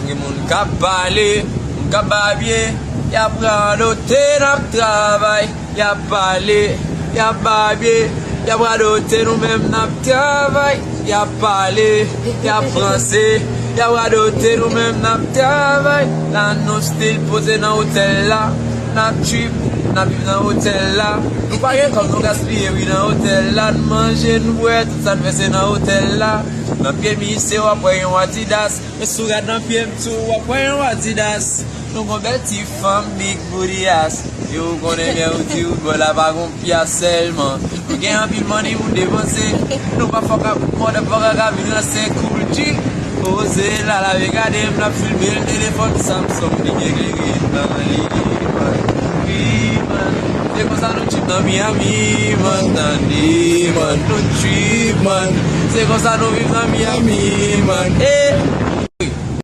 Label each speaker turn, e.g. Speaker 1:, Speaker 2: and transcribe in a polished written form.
Speaker 1: Gen moun ka pale, moun ka babye, ya pran l'hôtel nap travay, ya pale, ya babye, ya pran l'hôtel nou même nap travay, ya pale, ya français, ya pran l'hôtel nou même nap travay, la nou still pose nan hôtel la, nap trip, nap viv nan hôtel la, nou pa gen kom nou gaspiller oui nan hôtel la, nou manje nou boire, tout ça nou fese nan hôtel la. Nan pied mi se wapwe yon Adidas, me sou gade nan pied mtou wapwe yon Adidas. Nou kon bel ti fam big booty ass, yo konen bien ou ti ou bol la pa kon pias selman. Nou gen an pil money moun devanse, nou pa fok ap mode fok a vin lan se cool G. Ose la la ve gade m la filme l telefon Samsung di gege nan li man. Se kon sa nou chip nan Miami man, tande man, nou trip man. Se kon sa nou viv nan Miami man.